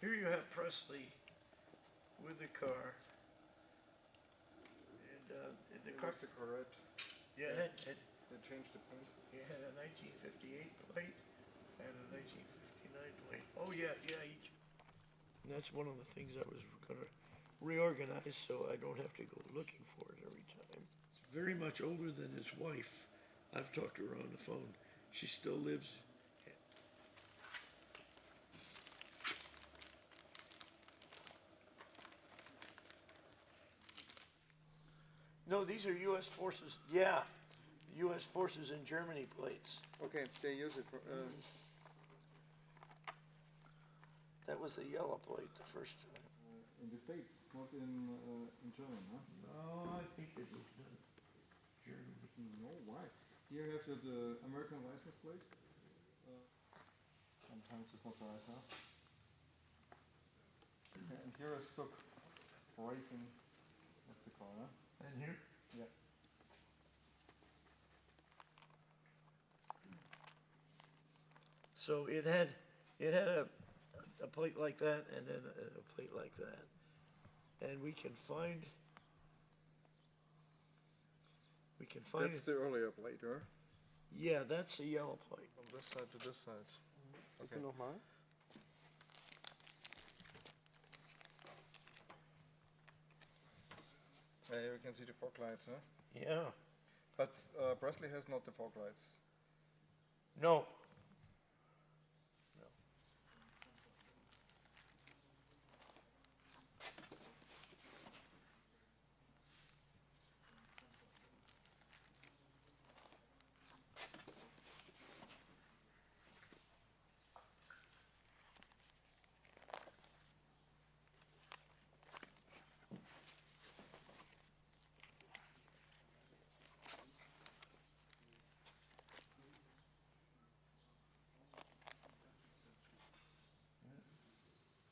Here you have Presley with the car. And the car, the correct. yeah, They changed the paint. it had a 1958 plate and a 1959 plate. Oh yeah, each. And that's one of the things I was gonna reorganize so I don't have to go looking for it every time. He's very much older than his wife. I've talked to her on the phone. She still lives. No, these are U.S. forces. Yeah, U.S. forces in Germany plates. Okay, they use it for, That was the yellow plate the first time. in the States, not in Germany, huh? No, I think it was done Germany. No, why? Here you have the American license plate. Sometimes it's not right, huh? And here is stock racing of the car, huh? And here? Yeah. So it had a plate like that and then a plate like that. And we can find That's the earlier plate, huh? Yeah, that's the yellow plate. From this side to this side. Okay. Nochmal? Here we can see the fog lights, huh? Yeah. But Presley has not the fog lights. No.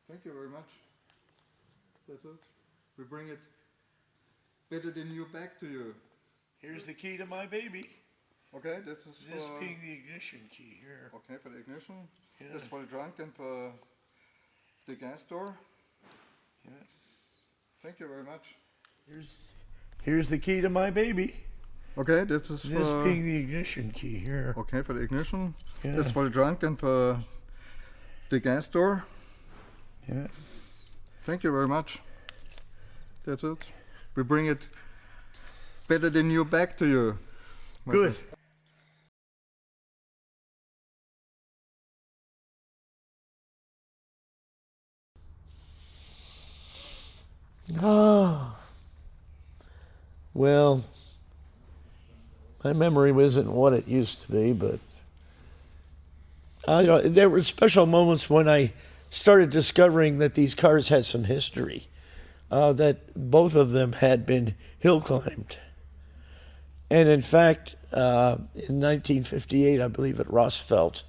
Thank you very much. That's it. We bring it better than you back to you. Here's the key to my baby. Okay, this is This for, being the ignition key here. okay, for the ignition. Yeah. That's for the trunk and for the gas door. Yeah. Thank you very much. Here's the key to my baby. Okay, this is This for, being the ignition key here. okay, for the ignition. Yeah. That's for the trunk and for the gas door. Yeah. Thank you very much. That's it. We bring it better than you back to you. Good. Oh. Well, my memory isn't what it used to be, but there were special moments when I started discovering that these cars had some history, that both of them had been hill climbed. And in fact, in 1958, I believe at Rossfeld,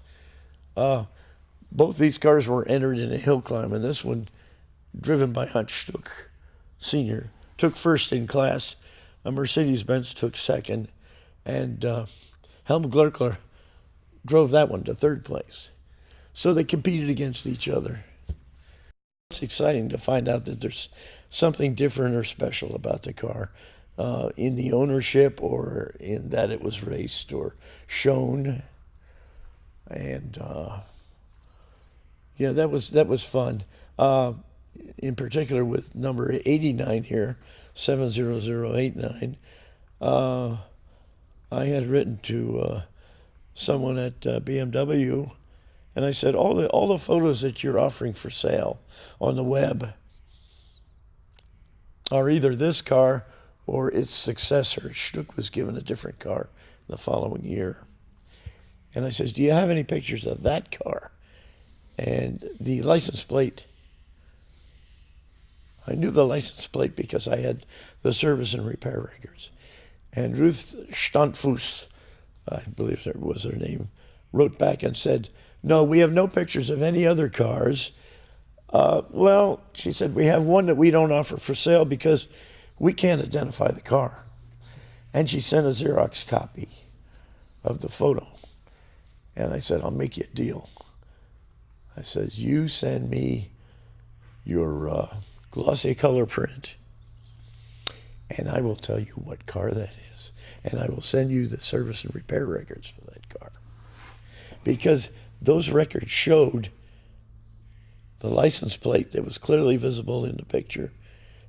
both these cars were entered in a hill climb, and this one, driven by Hans Stuck Sr., took first in class. A Mercedes-Benz took second, and Helmut Glurkler drove that one to third place. So they competed against each other. It's exciting to find out that there's something different or special about the car, in the ownership or in that it was raced or shown. And yeah, that was fun. In particular with number 89 here, 70089. I had written to someone at BMW, and I said, all the photos that you're offering for sale on the web are either this car or its successor. Stuck was given a different car the following year. And I says, do you have any pictures of that car? And the license plate, I knew the license plate because I had the service and repair records. And Ruth Standfuss, I believe that was her name, wrote back and said, no, we have no pictures of any other cars. Well, she said, we have one that we don't offer for sale because we can't identify the car. And she sent a Xerox copy of the photo. And I said, I'll make you a deal. I said, you send me your glossy color print, and I will tell you what car that is. And I will send you the service and repair records for that car. Because those records showed the license plate that was clearly visible in the picture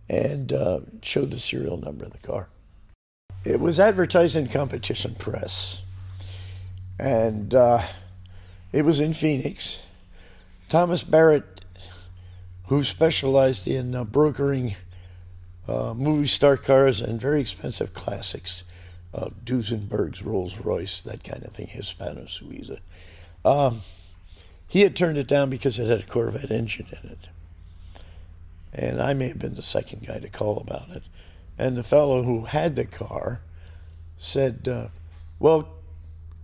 and showed the serial number of the car. It was advertised in Competition Press, and it was in Phoenix. Thomas Barrett, who specialized in brokering movie star cars and very expensive classics, Duesenbergs, Rolls-Royce, that kind of thing, Hispano-Suiza. He had turned it down because it had a Corvette engine in it. And I may have been the second guy to call about it. And the fellow who had the car said, well,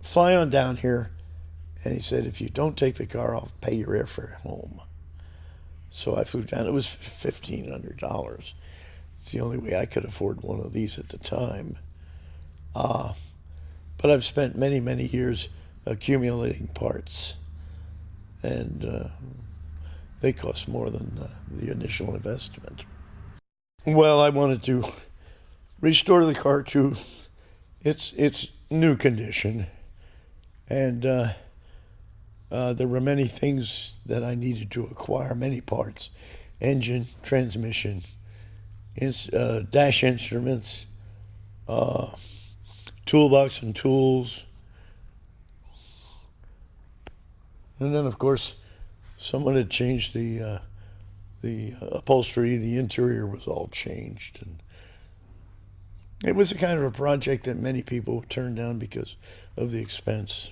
fly on down here. And he said, if you don't take the car, I'll pay your airfare home. So I flew down. It was $1,500. It's the only way I could afford one of these at the time. But I've spent many, many years accumulating parts. And they cost more than the initial investment. Well, I wanted to restore the car to its new condition. And there were many things that I needed to acquire, many parts. Engine, transmission, dash instruments, toolbox and tools. And then, of course, someone had changed the upholstery. The interior was all changed. And it was a kind of a project that many people turned down because of the expense.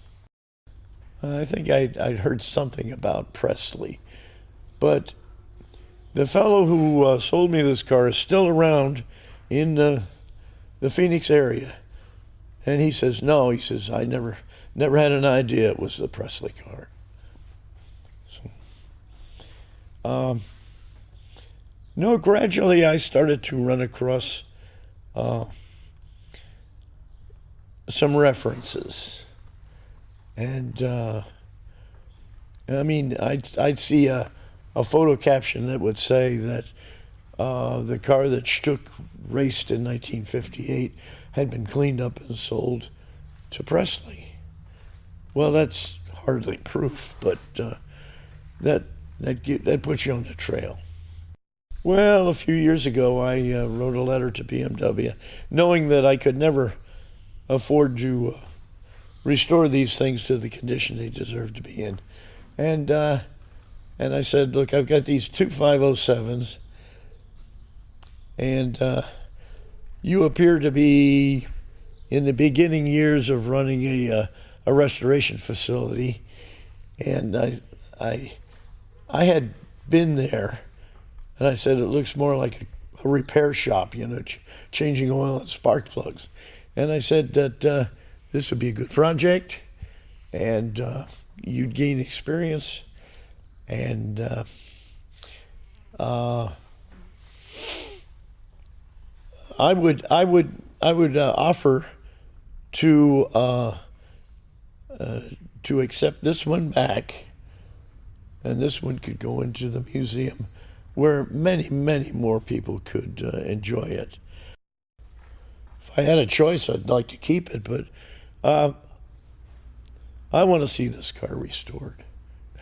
I think I'd heard something about Presley. But the fellow who sold me this car is still around in the Phoenix area. And he says, no, he says, I never had an idea it was the Presley car. So, no, gradually I started to run across some references. And, I mean, I'd see a photo caption that would say that the car that Stuck raced in 1958 had been cleaned up and sold to Presley. Well, that's hardly proof, but that puts you on the trail. Well, a few years ago, I wrote a letter to BMW, knowing that I could never afford to restore these things to the condition they deserve to be in. And I said, look, I've got these two 507s, and you appear to be in the beginning years of running a restoration facility. And I had been there, and I said, it looks more like a repair shop, you know, changing oil and spark plugs. And I said that this would be a good project, and you'd gain experience, and I would offer to accept this one back, and this one could go into the museum where many, many more people could enjoy it. If I had a choice, I'd like to keep it, but I want to see this car restored,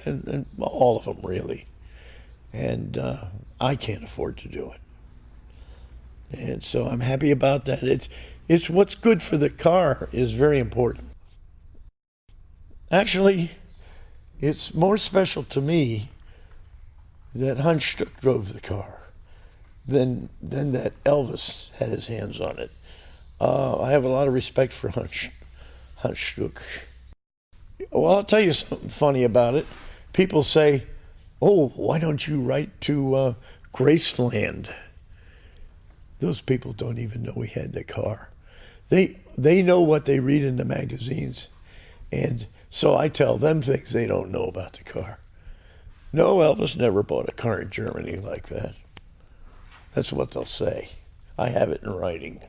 and all of them, really. And I can't afford to do it. And so I'm happy about that. It's what's good for the car is very important. Actually, it's more special to me that Hans Stuck drove the car than that Elvis had his hands on it. I have a lot of respect for Hans Stuck. Well, I'll tell you something funny about it. People say, oh, why don't you write to Graceland? Those people don't even know we had the car. They know what they read in the magazines. And so I tell them things they don't know about the car. No, Elvis never bought a car in Germany like that. That's what they'll say. I have it in writing.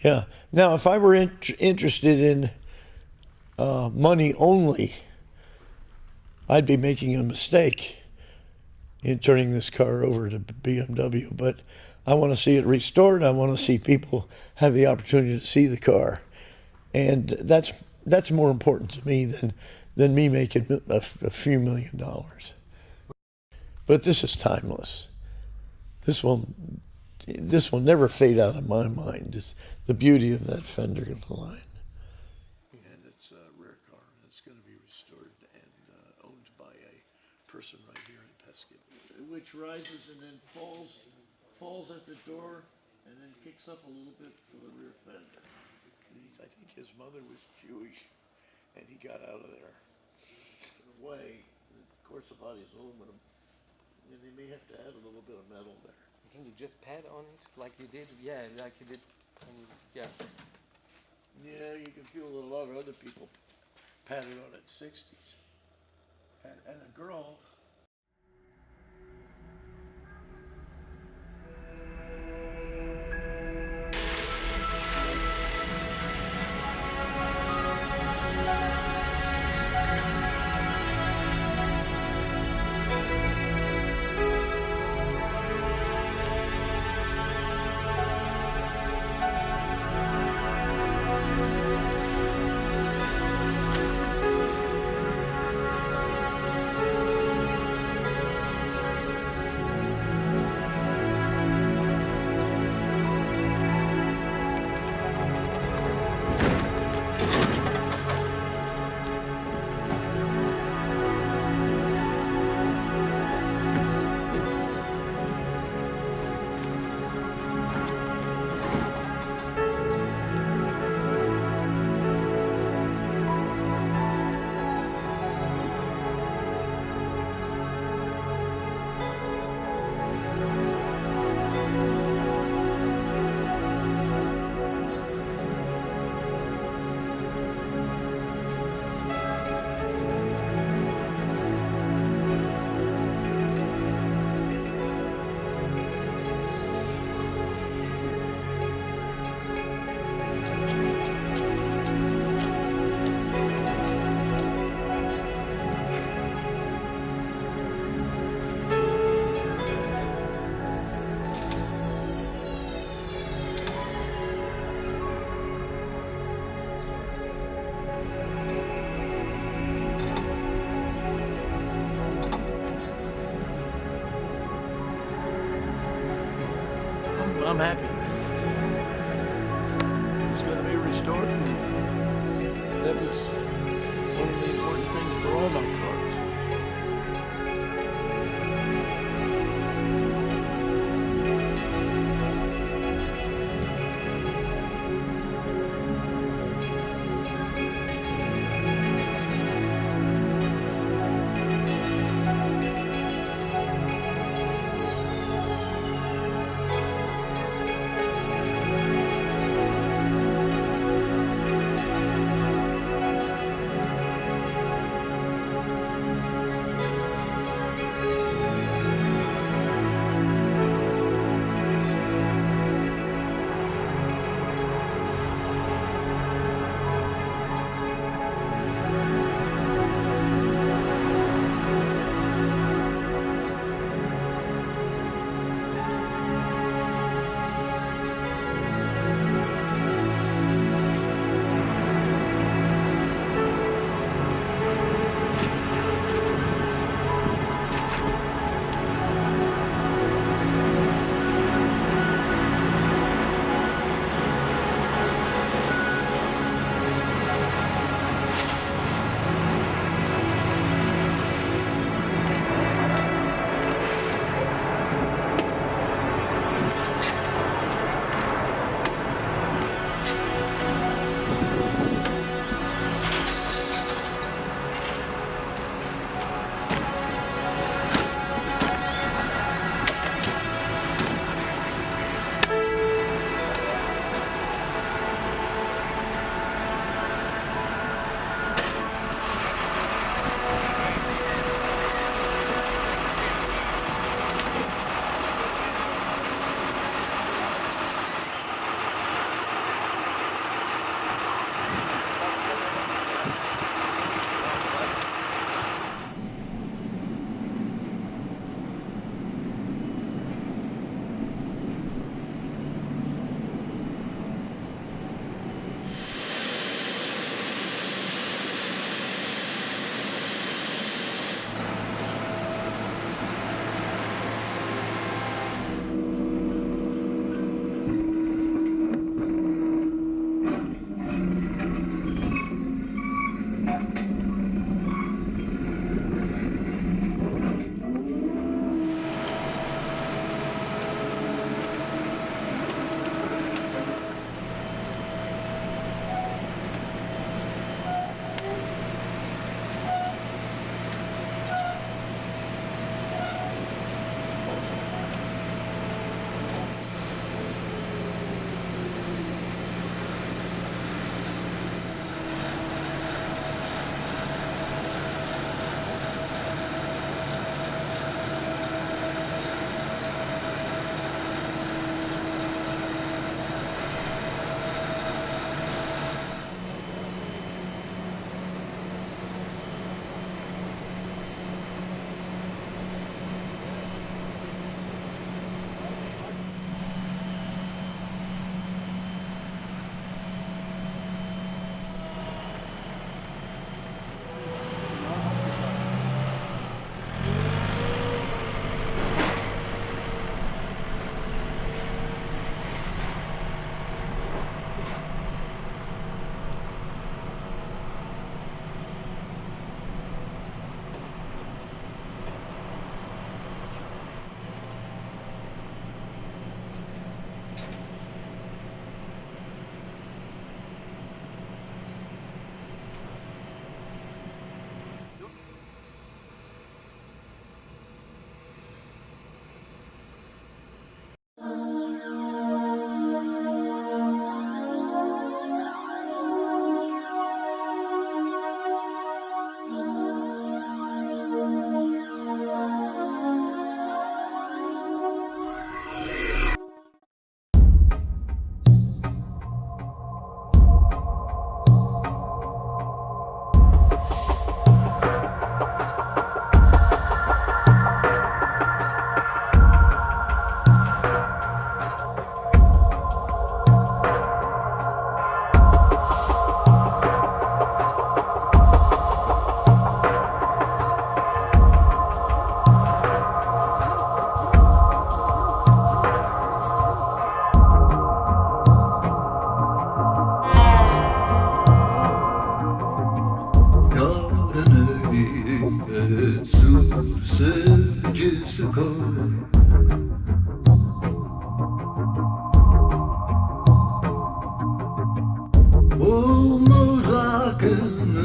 Yeah. Now, if I were interested in money only, I'd be making a mistake. in turning this car over to BMW, but I want to see it restored. I want to see people have the opportunity to see the car, and that's more important to me than me making a few $1 million. But this is timeless. This will never fade out of my mind. It's the beauty of that fender line. And it's a rare car. It's going to be restored and owned by a person right here in Peskin, which rises and then falls at the door and then kicks up a little bit for the rear fender. I think his mother was Jewish, and he got out of there. In a way, of course, the body is aluminum, and they may have to add a little bit of metal there. Can you just pad on it like you did? Yeah, like you did. Yeah. Yeah, you can feel a lot of other people padded on at 60s. And a girl. I'm happy. It's going to be restored. That was one of the important things for all my cars.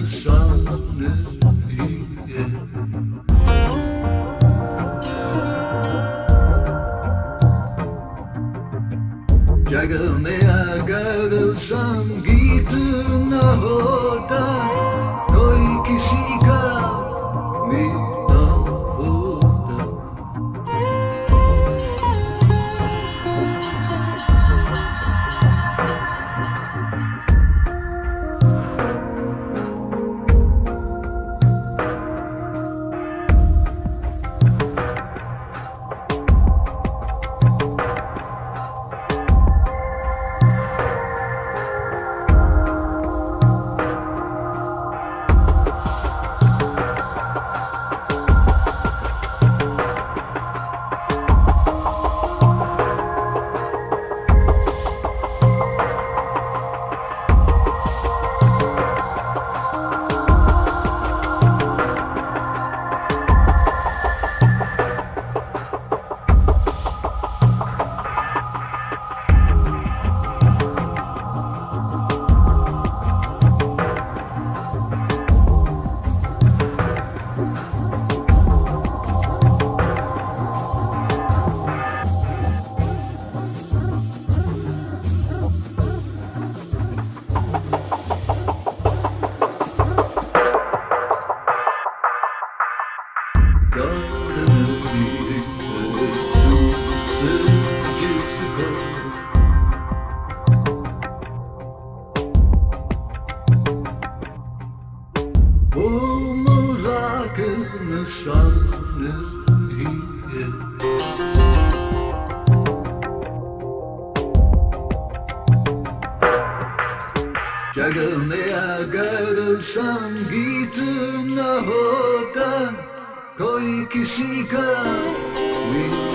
sanne Jaga me agar संगीत न होता कोई किसी का भी न होता जग में अगर संगीत न होता कोई किसी का भी